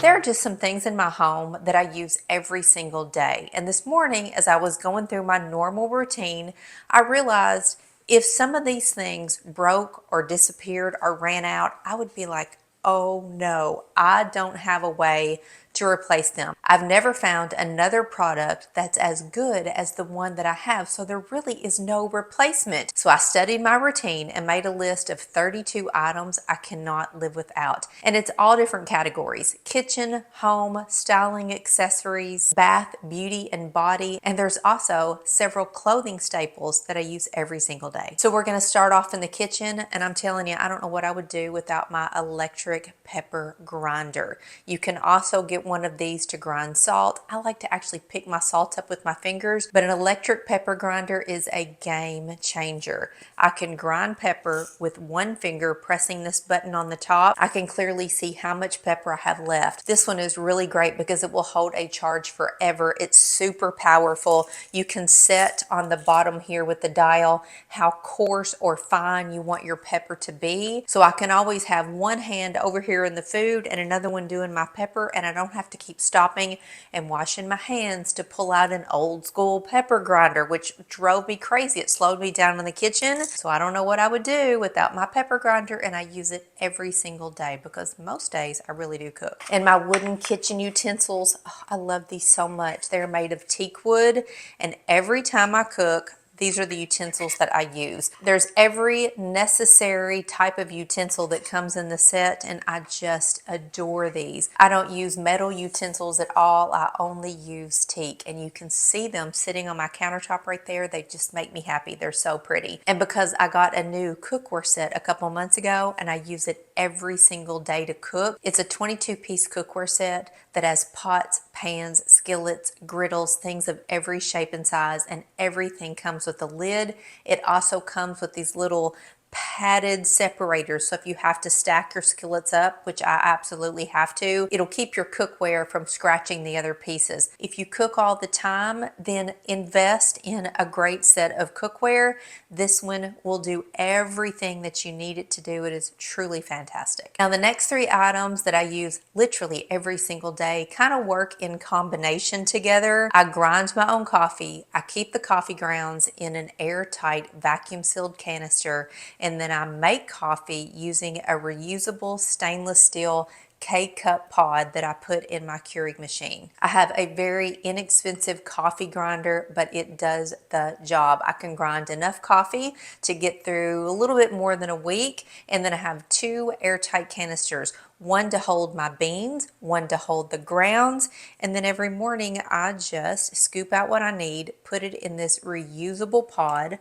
There are just some things in my home that I use every single day. And this morning, as I was going through my normal routine, I realized if some of these things broke or disappeared or ran out, I would be like, oh no, I don't have a way to replace them. I've never found another product that's as good as the one that I have, so there really is no replacement. So I studied my routine and made a list of 32 items I cannot live without. And it's all different categories: kitchen, home, styling, accessories, bath, beauty, and body. And there's also several clothing staples that I use every single day. So we're gonna start off in the kitchen, and I'm telling you, I don't know what I would do without my electric pepper grinder. You can also get one of these to grind salt. I like to actually pick my salt up with my fingers, but an electric pepper grinder is a game changer. I can grind pepper with one finger pressing this button on the top. I can clearly see how much pepper I have left. This one is really great because it will hold a charge forever. It's super powerful. You can set on the bottom here with the dial how coarse or fine you want your pepper to be. So I can always have one hand over here in the food and another one doing my pepper, and I don't have to keep stopping and washing my hands to pull out an old school pepper grinder, which drove me crazy. It slowed me down in the kitchen. So I don't know what I would do without my pepper grinder, and I use it every single day because most days I really do cook. And my wooden kitchen utensils, oh, I love these so much. They're made of teak wood, and every time I cook, these are the utensils that I use. There's every necessary type of utensil that comes in the set, and I just adore these. I don't use metal utensils at all. I only use teak, and you can see them sitting on my countertop right there. They just make me happy. They're so pretty. And because I got a new cookware set a couple months ago, and I use it every single day to cook, it's a 22-piece cookware set that has pots, pans, skillets, griddles, things of every shape and size, and everything comes with a lid. It also comes with these little padded separators, so if you have to stack your skillets up, which I absolutely have to, it'll keep your cookware from scratching the other pieces. If you cook all the time, then invest in a great set of cookware. This one will do everything that you need it to do. It is truly fantastic. Now the next three items that I use literally every single day kind of work in combination together. I grind my own coffee. I keep the coffee grounds in an airtight vacuum sealed canister, and then I make coffee using a reusable stainless steel K-cup pod that I put in my Keurig machine. I have a very inexpensive coffee grinder, but it does the job. I can grind enough coffee to get through a little bit more than a week, and then I have two airtight canisters, one to hold my beans, one to hold the grounds, and then every morning I just scoop out what I need, put it in this reusable pod,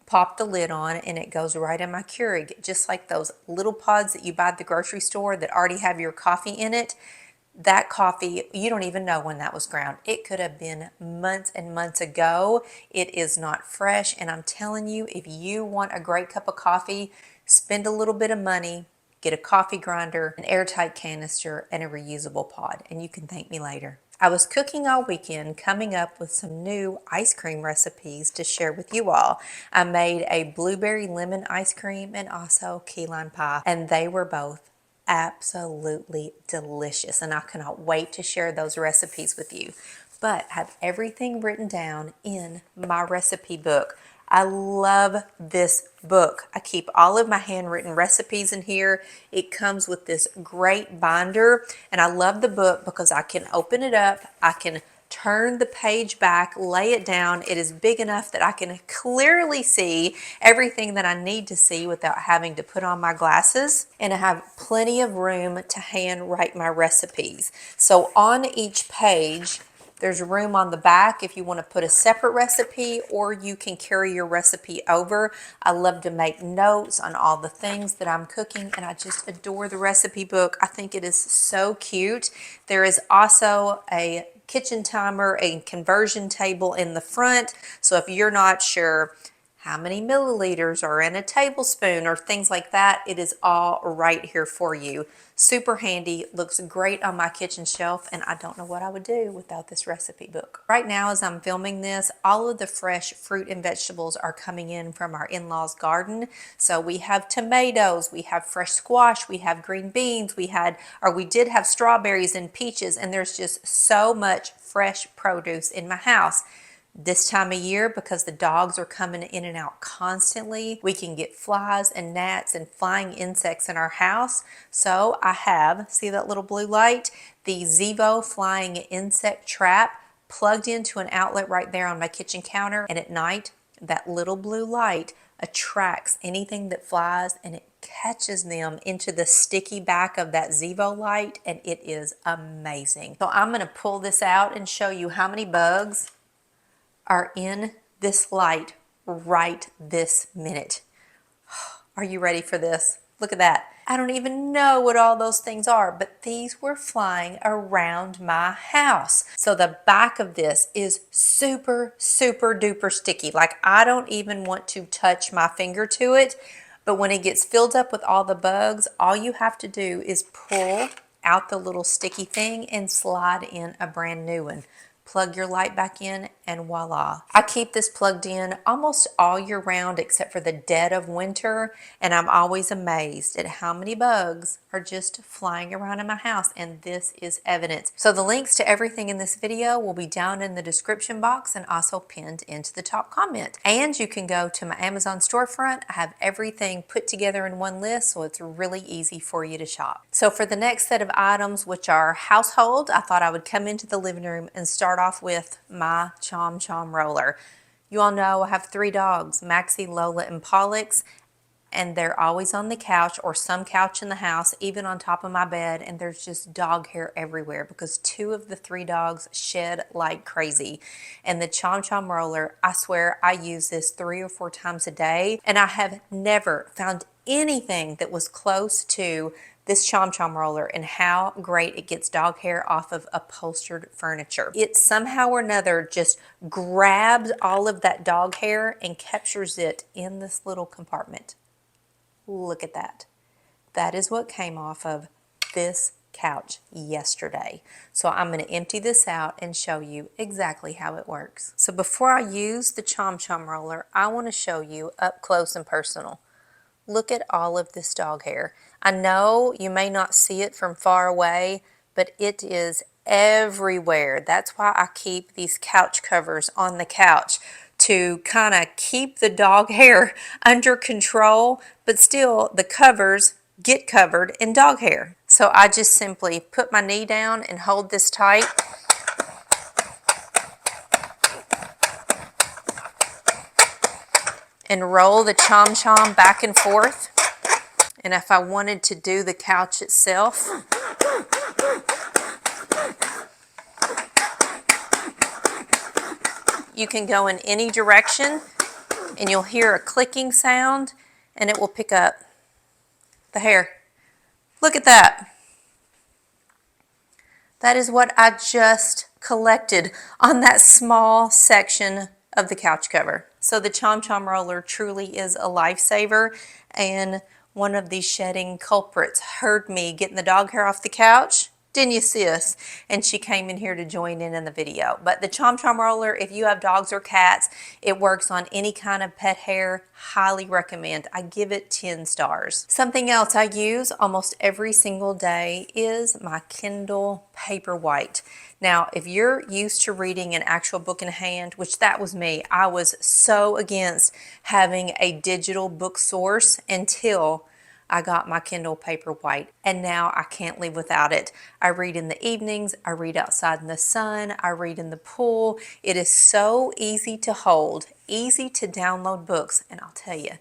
pop the lid on, and it goes right in my Keurig, just like those little pods that you buy at the grocery store that already have your coffee in it. That coffee, you don't even know when that was ground. It could have been months and months ago. It is not fresh, and I'm telling you, if you want a great cup of coffee, spend a little bit of money, get a coffee grinder, an airtight canister, and a reusable pod, and you can thank me later. I was cooking all weekend, coming up with some new ice cream recipes to share with you all. I made a blueberry lemon ice cream and also key lime pie, and they were both absolutely delicious, and I cannot wait to share those recipes with you. But I have everything written down in my recipe book. I love this book. I keep all of my handwritten recipes in here. It comes with this great binder, and I love the book because I can open it up, I can turn the page back, lay it down. It is big enough that I can clearly see everything that I need to see without having to put on my glasses. And I have plenty of room to hand write my recipes. So on each page, there's room on the back if you want to put a separate recipe, or you can carry your recipe over. I love to make notes on all the things that I'm cooking, and I just adore the recipe book. I think it is so cute. There is also a kitchen timer, a conversion table in the front. So if you're not sure how many milliliters are in a tablespoon or things like that. It is all right here for you. Super handy, looks great on my kitchen shelf, and I don't know what I would do without this recipe book. Right now, as I'm filming this, all of the fresh fruit and vegetables are coming in from our in-laws garden. So we have tomatoes, we have fresh squash, we have green beans, we did have strawberries and peaches, and there's just so much fresh produce in my house. This time of year, because the dogs are coming in and out constantly, we can get flies and gnats and flying insects in our house. So I have, see that little blue light? The Zevo flying insect trap plugged into an outlet right there on my kitchen counter. And at night, that little blue light attracts anything that flies, and it catches them into the sticky back of that Zevo light, and it is amazing. So I'm going to pull this out and show you how many bugs are in this light right this minute. Are you ready for this? Look at that. I don't even know what all those things are, but these were flying around my house. So the back of this is super, super duper sticky. Like, I don't even want to touch my finger to it, but when it gets filled up with all the bugs, all you have to do is pull out the little sticky thing and slide in a brand new one. Plug your light back in, and voila. I keep this plugged in almost all year round except for the dead of winter, and I'm always amazed at how many bugs are just flying around in my house, and this is evidence. So the links to everything in this video will be down in the description box and also pinned into the top comment. And you can go to my Amazon storefront. I have everything put together in one list, so it's really easy for you to shop. So for the next set of items, which are household, I thought I would come into the living room and start off with my Chom Chom roller. You all know I have 3 dogs, Maxie, Lola, and Pollux, and they're always on the couch or some couch in the house, even on top of my bed, and there's just dog hair everywhere because 2 of the 3 dogs shed like crazy. And the Chom Chom roller, I swear I use this 3 or 4 times a day, and I have never found anything that was close to this Chom Chom roller and how great it gets dog hair off of upholstered furniture. It somehow or another just grabs all of that dog hair and captures it in this little compartment. Look at that. That is what came off of this couch yesterday. So I'm going to empty this out and show you exactly how it works. So before I use the Chom Chom roller, I want to show you up close and personal. Look at all of this dog hair. I know you may not see it from far away, but it is everywhere. That's why I keep these couch covers on the couch, to kind of keep the dog hair under control, but still the covers get covered in dog hair. So I just simply put my knee down and hold this tight. And roll the Chom Chom back and forth. And if I wanted to do the couch itself, you can go in any direction and you'll hear a clicking sound and it will pick up the hair. Look at that. That is what I just collected on that small section of the couch cover. So the Chom Chom roller truly is a lifesaver, and one of these shedding culprits heard me getting the dog hair off the couch. Didn't you, sis? And she came in here to join in the video. But the Chom Chom roller, if you have dogs or cats, it works on any kind of pet hair. Highly recommend. I give it 10 stars. Something else I use almost every single day is my Kindle Paperwhite. Now, if you're used to reading an actual book in hand, which that was me, I was so against having a digital book source until I got my Kindle Paperwhite, and now I can't live without it. I read in the evenings, I read outside in the sun, I read in the pool. It is so easy to hold, easy to download books, and I'll tell you,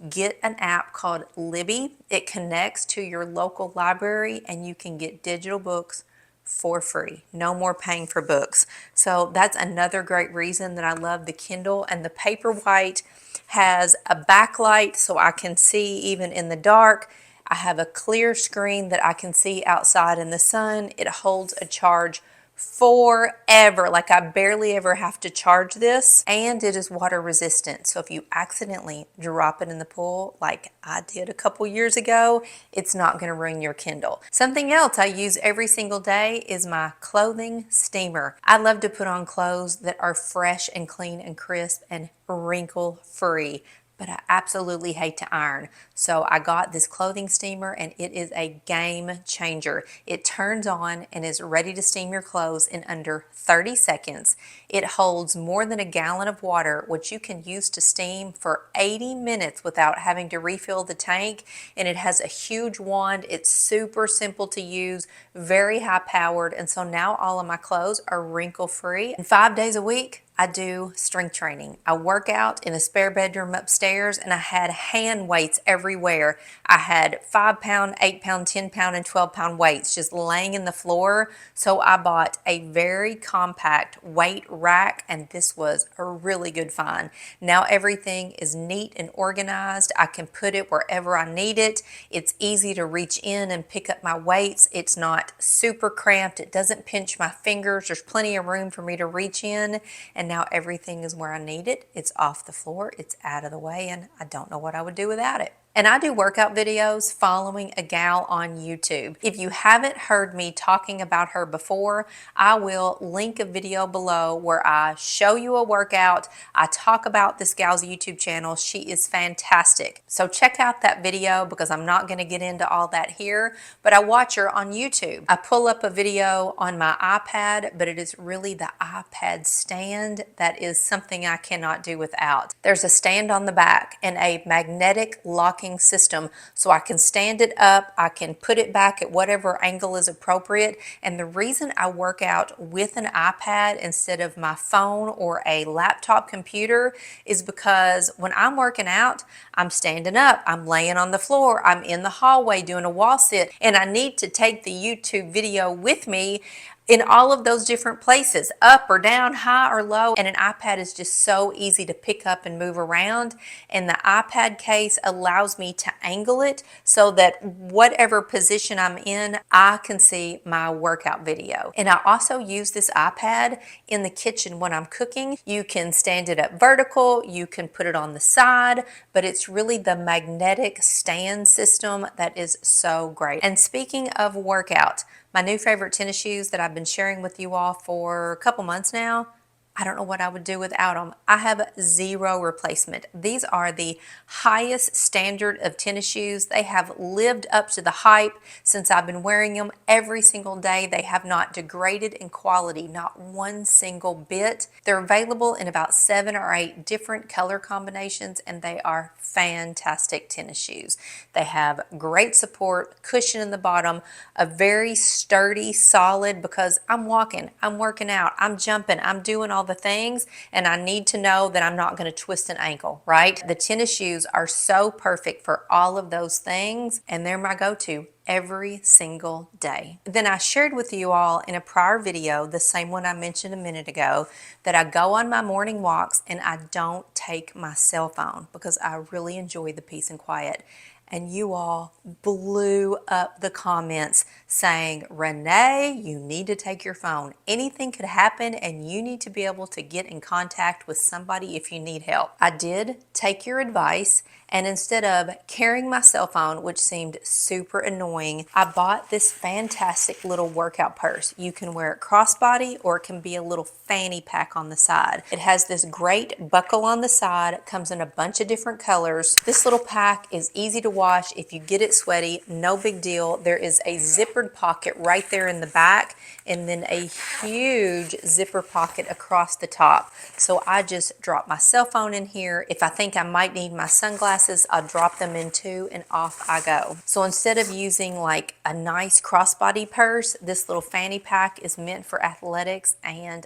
get an app called Libby. It connects to your local library and you can get digital books for free. No more paying for books. So that's another great reason that I love the Kindle. And the Paperwhite has a backlight so I can see even in the dark. I have a clear screen that I can see outside in the sun. It holds a charge forever. Like, I barely ever have to charge this, and it is water resistant. So if you accidentally drop it in the pool like I did a couple years ago, it's not going to ruin your Kindle. Something else I use every single day is my clothing steamer. I love to put on clothes that are fresh and clean and crisp and wrinkle free, but I absolutely hate to iron. So I got this clothing steamer, and it is a game changer. It turns on and is ready to steam your clothes in under 30 seconds. It holds more than a gallon of water, which you can use to steam for 80 minutes without having to refill the tank. And it has a huge wand. It's super simple to use, very high powered. And so now all of my clothes are wrinkle free. And 5 days a week, I do strength training. I work out in a spare bedroom upstairs, and I had hand weights everywhere. I had 5-pound, 8-pound, 10-pound, and 12-pound weights just laying in the floor. So I bought a very compact weight rack, and this was a really good find. Now everything is neat and organized. I can put it wherever I need it. It's easy to reach in and pick up my weights. It's not super cramped. It doesn't pinch my fingers. There's plenty of room for me to reach in. And now everything is where I need it. It's off the floor, it's out of the way, and I don't know what I would do without it. And I do workout videos following a gal on YouTube. If you haven't heard me talking about her before, I will link a video below where I show you a workout. I talk about this gal's YouTube channel. She is fantastic. So check out that video, because I'm not going to get into all that here, but I watch her on YouTube. I pull up a video on my iPad, but it is really the iPad stand that is something I cannot do without. There's a stand on the back and a magnetic locking system, so I can stand it up, I can put it back at whatever angle is appropriate. And the reason I work out with an iPad instead of my phone or a laptop computer is because when I'm working out, I'm standing up, I'm laying on the floor, I'm in the hallway doing a wall sit, and I need to take the YouTube video with me in all of those different places, up or down, high or low. And an iPad is just so easy to pick up and move around. And the iPad case allows me to angle it so that whatever position I'm in, I can see my workout video. And I also use this iPad in the kitchen when I'm cooking. You can stand it up vertical, you can put it on the side, but it's really the magnetic stand system that is so great. And speaking of workout, my new favorite tennis shoes that I've been sharing with you all for a couple months now, I don't know what I would do without them. I have zero replacement. These are the highest standard of tennis shoes. They have lived up to the hype since I've been wearing them every single day. They have not degraded in quality, not one single bit. They're available in about 7 or 8 different color combinations, and they are fantastic tennis shoes. They have great support, cushion in the bottom, a very sturdy, solid, because I'm walking, I'm working out, I'm jumping, I'm doing all the things, and I need to know that I'm not going to twist an ankle, right? The tennis shoes are so perfect for all of those things, and they're my go-to every single day. Then I shared with you all in a prior video, the same one I mentioned a minute ago, that I go on my morning walks and I don't take my cell phone because I really enjoy the peace and quiet. And you all blew up the comments saying, Renee, you need to take your phone. Anything could happen and you need to be able to get in contact with somebody if you need help. I did take your advice, and instead of carrying my cell phone, which seemed super annoying, I bought this fantastic little workout purse. You can wear it crossbody, or it can be a little fanny pack on the side. It has this great buckle on the side. It comes in a bunch of different colors. This little pack is easy to wash. If you get it sweaty, no big deal. There is a zippered pocket right there in the back, and then a huge zipper pocket across the top. So I just drop my cell phone in here. If I think I might need my sunglasses, I'll drop them in too, and off I go. So instead of using like a nice crossbody purse, this little fanny pack is meant for athletics, and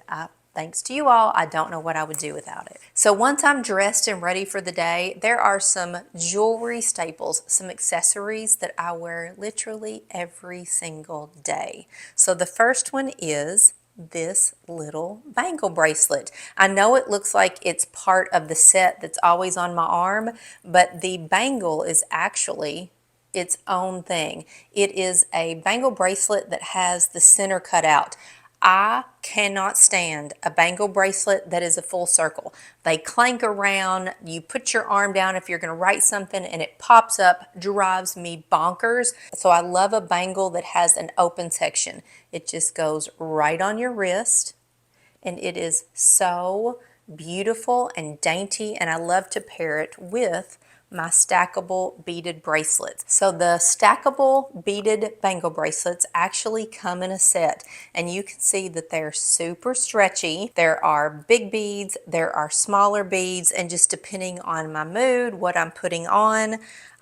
thanks to you all, I don't know what I would do without it. So once I'm dressed and ready for the day, there are some jewelry staples, some accessories that I wear literally every single day. So the first one is this little bangle bracelet. I know it looks like it's part of the set that's always on my arm, but the bangle is actually its own thing. It is a bangle bracelet that has the center cut out. I cannot stand a bangle bracelet that is a full circle. They clank around, you put your arm down if you're going to write something and it pops up, drives me bonkers. So I love a bangle that has an open section. It just goes right on your wrist and it is so beautiful and dainty, and I love to pair it with my stackable beaded bracelets. So the stackable beaded bangle bracelets actually come in a set, and you can see that they're super stretchy. There are big beads, there are smaller beads, and just depending on my mood, what I'm putting on,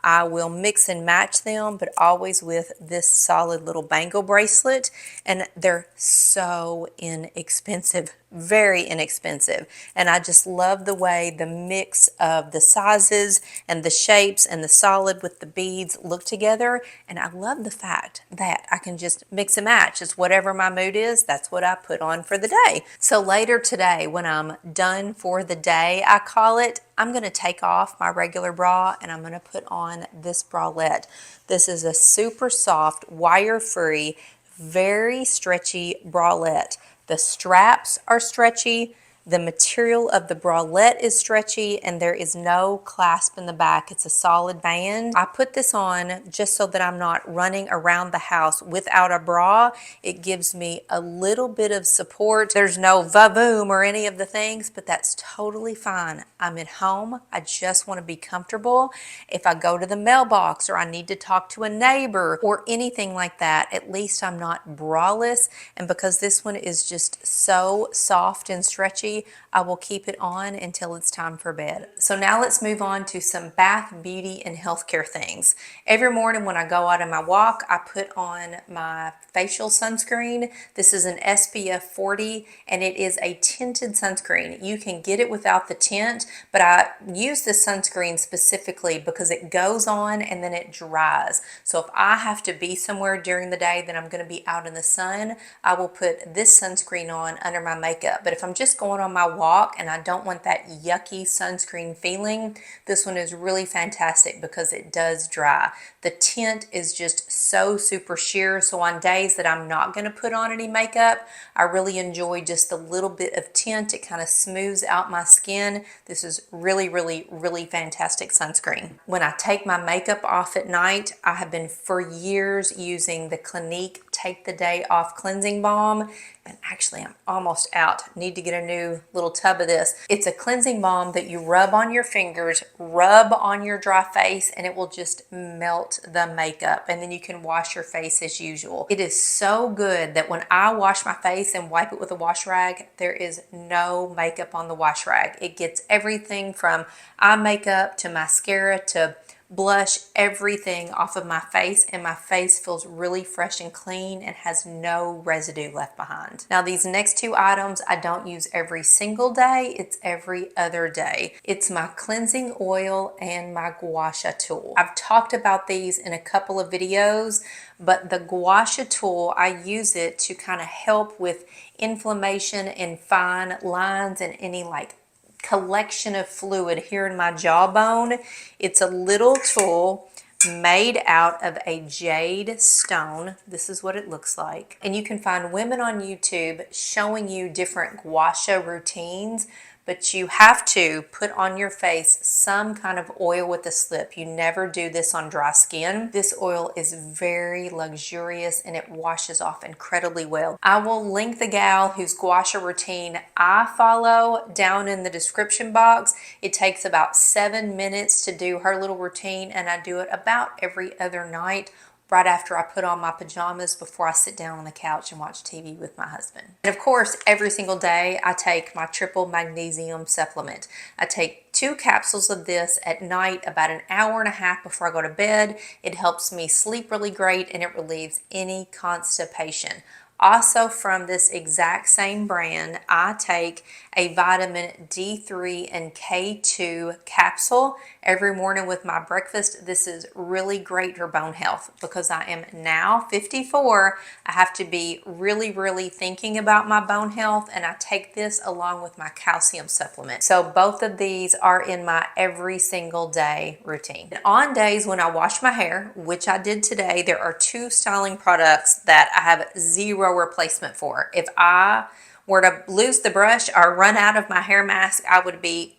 I will mix and match them, but always with this solid little bangle bracelet. And they're so inexpensive, very inexpensive. And I just love the way the mix of the sizes and the shapes and the solid with the beads look together. And I love the fact that I can just mix and match. It's whatever my mood is, that's what I put on for the day. So later today, when I'm done for the day, I call it, I'm going to take off my regular bra and I'm going to put on this bralette. This is a super soft, wire-free, very stretchy bralette. The straps are stretchy. The material of the bralette is stretchy and there is no clasp in the back. It's a solid band. I put this on just so that I'm not running around the house without a bra. It gives me a little bit of support. There's no va-boom or any of the things, but that's totally fine. I'm at home. I just want to be comfortable. If I go to the mailbox or I need to talk to a neighbor or anything like that, at least I'm not braless. And because this one is just so soft and stretchy, I will keep it on until it's time for bed. So now let's move on to some bath, beauty, and healthcare things. Every morning when I go out on my walk, I put on my facial sunscreen. This is an SPF 40 and it is a tinted sunscreen. You can get it without the tint, but I use this sunscreen specifically because it goes on and then it dries. So if I have to be somewhere during the day that I'm going to be out in the sun, I will put this sunscreen on under my makeup. But if I'm just going on my walk and I don't want that yucky sunscreen feeling, this one is really fantastic because it does dry. The tint is just so super sheer, so on days that I'm not going to put on any makeup, I really enjoy just a little bit of tint. It kind of smooths out my skin. This is really, really, really fantastic sunscreen. When I take my makeup off at night, I have been for years using the Clinique Take the Day Off Cleansing Balm, and actually I'm almost out. Need to get a new little tub of this. It's a cleansing balm that you rub on your fingers, rub on your dry face, and it will just melt the makeup, and then you can wash your face as usual. It is so good that when I wash my face and wipe it with a wash rag, there is no makeup on the wash rag. It gets everything from eye makeup to mascara to blush, everything off of my face, and my face feels really fresh and clean and has no residue left behind. Now these next two items I don't use every single day, it's every other day. It's my cleansing oil and my Guasha tool. I've talked about these in a couple of videos, but the Guasha tool, I use it to kind of help with inflammation and fine lines and any like collection of fluid here in my jawbone. It's a little tool made out of a jade stone. This is what it looks like. And you can find women on YouTube showing you different guasha routines, but you have to put on your face some kind of oil with a slip. You never do this on dry skin. This oil is very luxurious and it washes off incredibly well. I will link the gal whose guasha routine I follow down in the description box. It takes about 7 minutes to do her little routine, and I do it about every other night right after I put on my pajamas before I sit down on the couch and watch TV with my husband. And of course, every single day I take my triple magnesium supplement. I take 2 capsules of this at night about an hour and a half before I go to bed. It helps me sleep really great and it relieves any constipation. Also from this exact same brand, I take a vitamin D3 and K2 capsule every morning with my breakfast. This is really great for bone health because I am now 54. I have to be really, really thinking about my bone health, and I take this along with my calcium supplement. So both of these are in my every single day routine. And on days when I wash my hair, which I did today, there are 2 styling products that I have 0 zero replacement for. If I were to lose the brush or run out of my hair mask, I would be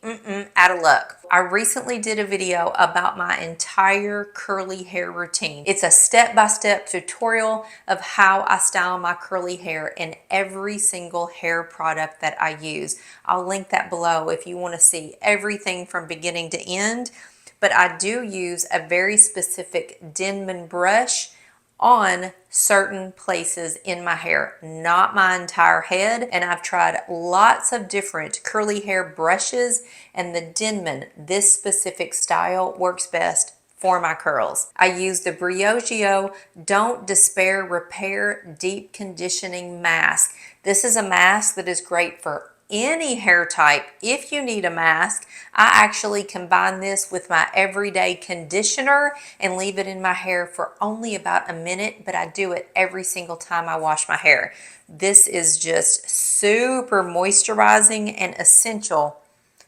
out of luck. I recently did a video about my entire curly hair routine. It's a step-by-step tutorial of how I style my curly hair and every single hair product that I use. I'll link that below if you want to see everything from beginning to end. But I do use a very specific Denman brush on certain places in my hair, not my entire head. And I've tried lots of different curly hair brushes, and the Denman, this specific style, works best for my curls. I use the Briogeo Don't Despair Repair Deep Conditioning Mask. This is a mask that is great for any hair type. If you need a mask, I actually combine this with my everyday conditioner and leave it in my hair for only about a minute, but I do it every single time I wash my hair. This is just super moisturizing and essential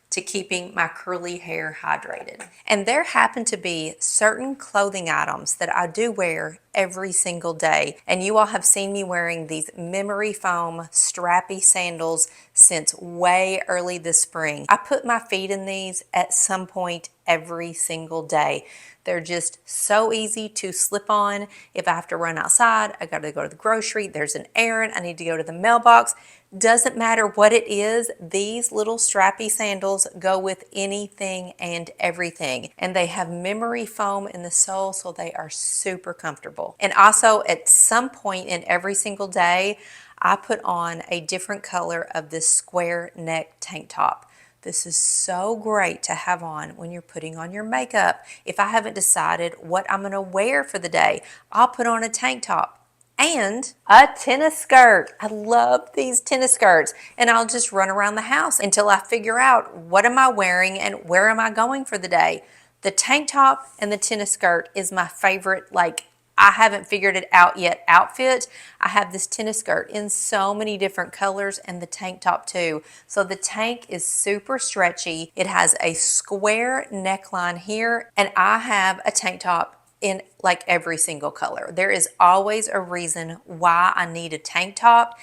to keeping my curly hair hydrated. And there happen to be certain clothing items that I do wear every single day. And you all have seen me wearing these memory foam strappy sandals since way early this spring. I put my feet in these at some point every single day. They're just so easy to slip on. If I have to run outside, I gotta go to the grocery, there's an errand, I need to go to the mailbox. Doesn't matter what it is, these little strappy sandals go with anything and everything. And they have memory foam in the sole, so they are super comfortable. And also, at some point in every single day, I put on a different color of this square neck tank top. This is so great to have on when you're putting on your makeup. If I haven't decided what I'm gonna wear for the day, I'll put on a tank top and a tennis skirt. I love these tennis skirts, and I'll just run around the house until I figure out what am I wearing and where am I going for the day. The tank top and the tennis skirt is my favorite, like, I haven't figured it out yet outfit. I have this tennis skirt in so many different colors, and the tank top too. So the tank is super stretchy. It has a square neckline here, and I have a tank top in like every single color. There is always a reason why I need a tank top.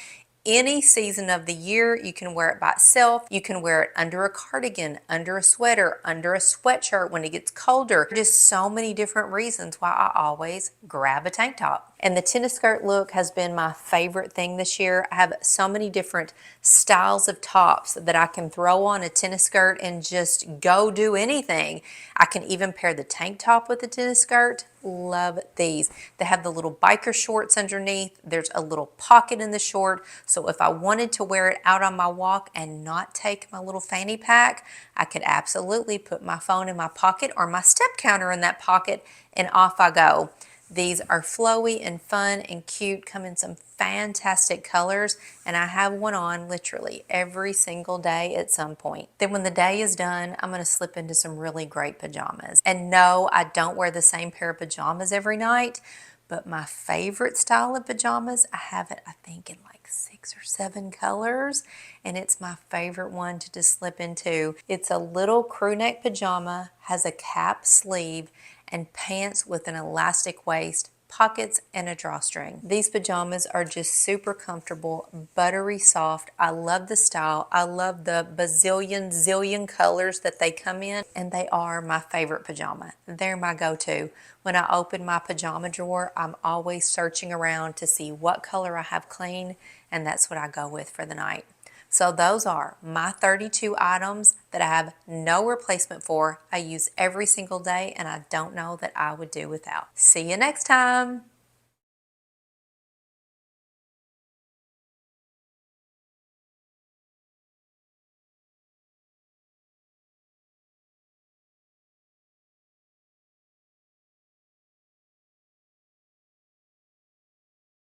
Any season of the year, you can wear it by itself. You can wear it under a cardigan, under a sweater, under a sweatshirt when it gets colder. Just so many different reasons why I always grab a tank top. And the tennis skirt look has been my favorite thing this year. I have so many different styles of tops that I can throw on a tennis skirt and just go do anything. I can even pair the tank top with the tennis skirt. Love these. They have the little biker shorts underneath. There's a little pocket in the short. So if I wanted to wear it out on my walk and not take my little fanny pack, I could absolutely put my phone in my pocket or my step counter in that pocket, and off I go. These are flowy and fun and cute, come in some fantastic colors, and I have one on literally every single day at some point. Then when the day is done, I'm gonna slip into some really great pajamas. And no, I don't wear the same pair of pajamas every night, but my favorite style of pajamas, I have it, I think, in like 6 or 7 colors, and it's my favorite one to just slip into. It's a little crew neck pajama, has a cap sleeve, and pants with an elastic waist, pockets, and a drawstring. These pajamas are just super comfortable, buttery soft. I love the style. I love the zillion colors that they come in, and they are my favorite pajama. They're my go-to. When I open my pajama drawer, I'm always searching around to see what color I have clean, and that's what I go with for the night. So those are my 32 items that I have no replacement for. I use every single day, and I don't know that I would do without. See you next time.